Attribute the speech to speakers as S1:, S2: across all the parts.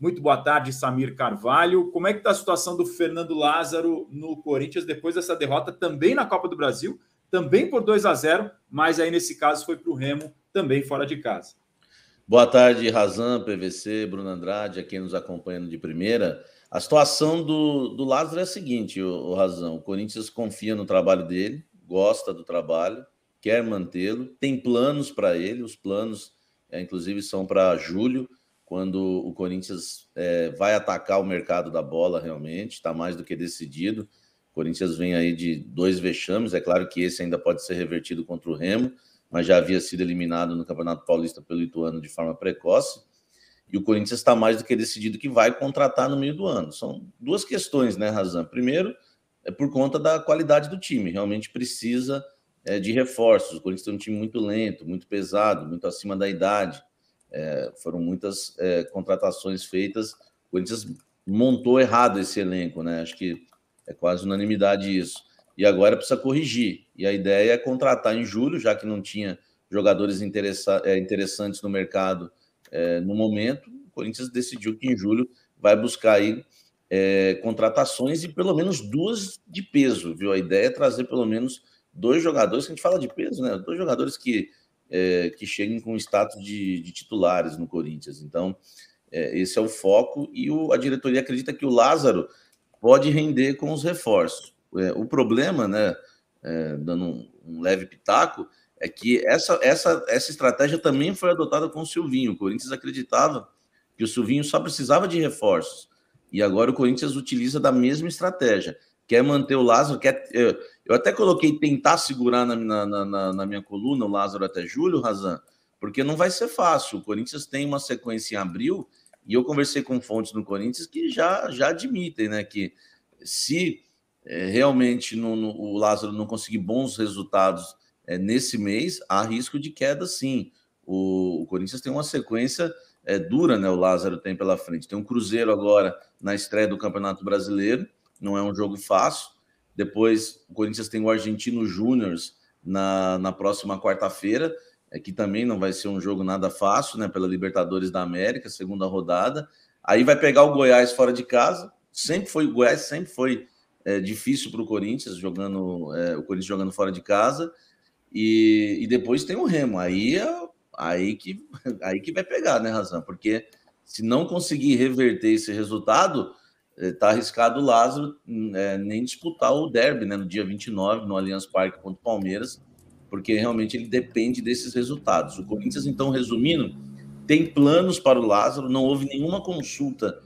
S1: Muito boa tarde, Samir Carvalho. Como é que está a situação do Fernando Lázaro no Corinthians depois dessa derrota também na Copa do Brasil, também por 2-0, mas aí nesse caso foi para o Remo, também fora de casa?
S2: Boa tarde, Razan, PVC, Bruno Andrade, a quem nos acompanha de primeira. A situação do Lázaro é a seguinte, o Razan, o Corinthians confia no trabalho dele, gosta do trabalho, quer mantê-lo, tem planos para ele, os planos, inclusive, são para julho, quando o Corinthians vai atacar o mercado da bola realmente, está mais do que decidido. O Corinthians vem aí de 2 vexames, é claro que esse ainda pode ser revertido contra o Remo, mas já havia sido eliminado no Campeonato Paulista pelo Ituano de forma precoce. E o Corinthians está mais do que decidido que vai contratar no meio do ano. São duas questões, né, Razan? Primeiro, é por conta da qualidade do time. Realmente precisa de reforços. O Corinthians tem um time muito lento, muito pesado, muito acima da idade. Foram muitas contratações feitas. O Corinthians montou errado esse elenco, né? Acho que é quase unanimidade isso. E agora precisa corrigir. E a ideia é contratar em julho, já que não tinha jogadores interessantes no mercado no momento. O Corinthians decidiu que em julho vai buscar aí contratações e pelo menos 2 de peso, viu? A ideia é trazer pelo menos 2 jogadores, que a gente fala de peso, né? 2 jogadores que cheguem com status de titulares no Corinthians. Então, esse é o foco e a diretoria acredita que o Lázaro pode render com os reforços. O problema, né, dando um leve pitaco, é que essa estratégia também foi adotada com o Silvinho. O Corinthians acreditava que o Silvinho só precisava de reforços. E agora o Corinthians utiliza da mesma estratégia. Quer manter o Lázaro, eu até coloquei tentar segurar na minha coluna o Lázaro até julho, Razan, porque não vai ser fácil. O Corinthians tem uma sequência em abril, e eu conversei com fontes no Corinthians que já admitem, né, que se realmente o Lázaro não conseguir bons resultados nesse mês, há risco de queda, sim. O Corinthians tem uma sequência dura, né? O Lázaro tem pela frente. Tem um Cruzeiro agora na estreia do Campeonato Brasileiro, não é um jogo fácil. Depois, o Corinthians tem o Argentino Júnior na próxima quarta-feira, que também não vai ser um jogo nada fácil, né? Pela Libertadores da América, segunda rodada. Aí vai pegar o Goiás fora de casa. O Goiás sempre foi difícil para o Corinthians, o Corinthians jogando fora de casa. E depois tem o Remo. Aí que vai pegar, né, Razão? Porque se não conseguir reverter esse resultado, está arriscado o Lázaro nem disputar o derby, né, no dia 29, no Allianz Parque contra o Palmeiras, porque realmente ele depende desses resultados. O Corinthians, então, resumindo, tem planos para o Lázaro, não houve nenhuma consulta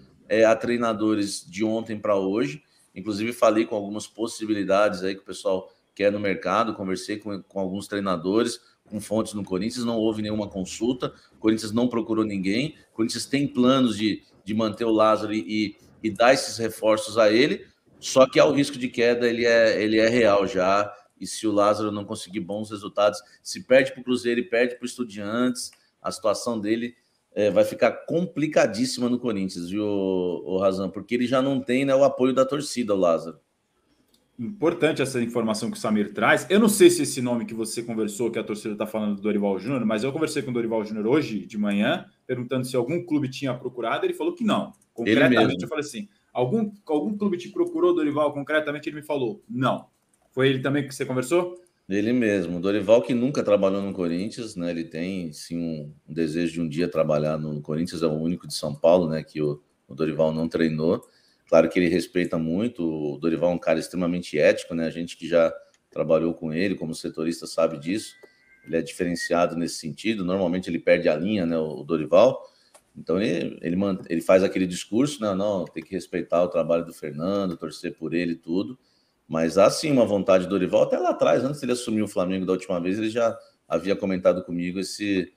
S2: a treinadores de ontem para hoje. Inclusive, falei com algumas possibilidades aí que o pessoal quer no mercado, conversei com alguns treinadores, com fontes no Corinthians, não houve nenhuma consulta, o Corinthians não procurou ninguém, o Corinthians tem planos de manter o Lázaro e dar esses reforços a ele, só que ao risco de queda ele é real já, e se o Lázaro não conseguir bons resultados, se perde para o Cruzeiro e perde para o Estudiantes, a situação dele vai ficar complicadíssima no Corinthians, viu, Razan? Porque ele já não tem, né, o apoio da torcida, o Lázaro.
S1: Importante essa informação que o Samir traz. Eu não sei se esse nome que você conversou, que a torcida está falando do Dorival Júnior, mas eu conversei com o Dorival Júnior hoje de manhã, perguntando se algum clube tinha procurado. Ele falou que não. Concretamente, eu falei assim: algum clube te procurou, Dorival? Concretamente, ele me falou: não. Foi ele também que você conversou?
S2: Ele mesmo. O Dorival, que nunca trabalhou no Corinthians, né? Ele tem, sim, um desejo de um dia trabalhar no Corinthians, é o único de São Paulo, né? Que o Dorival não treinou. Claro que ele respeita muito. O Dorival é um cara extremamente ético, né? A gente que já trabalhou com ele como setorista sabe disso. Ele é diferenciado nesse sentido. Normalmente ele perde a linha, né? O Dorival. Então ele faz aquele discurso, né? Não, tem que respeitar o trabalho do Fernando, torcer por ele e tudo. Mas há sim uma vontade do Dorival, até lá atrás, antes de ele assumir o Flamengo da última vez, ele já havia comentado comigo esse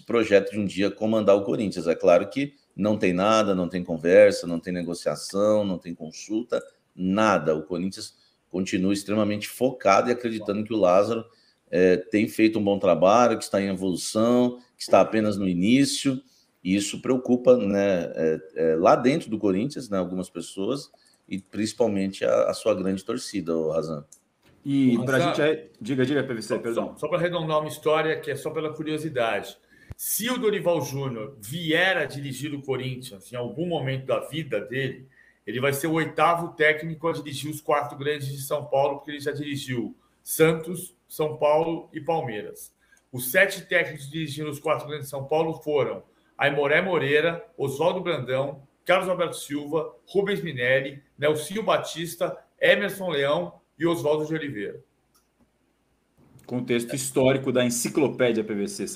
S2: projeto de um dia comandar o Corinthians. É claro que não tem nada, não tem conversa, não tem negociação, não tem consulta, nada. O Corinthians continua extremamente focado e acreditando que o Lázaro tem feito um bom trabalho, que está em evolução, que está apenas no início, e isso preocupa, né, lá dentro do Corinthians, né, algumas pessoas, e principalmente a sua grande torcida, o Razan.
S1: E para a gente... Diga, PVC, perdão.
S3: Só para arredondar uma história que é só pela curiosidade. Se o Dorival Júnior vier a dirigir o Corinthians em algum momento da vida dele, ele vai ser o 8º técnico a dirigir os 4 grandes de São Paulo, porque ele já dirigiu Santos, São Paulo e Palmeiras. Os 7 técnicos que dirigiram os 4 grandes de São Paulo foram Aimoré Moreira, Oswaldo Brandão, Carlos Alberto Silva, Rubens Minelli, Nelsinho Batista, Emerson Leão e Oswaldo de Oliveira.
S1: Contexto histórico da enciclopédia PVC.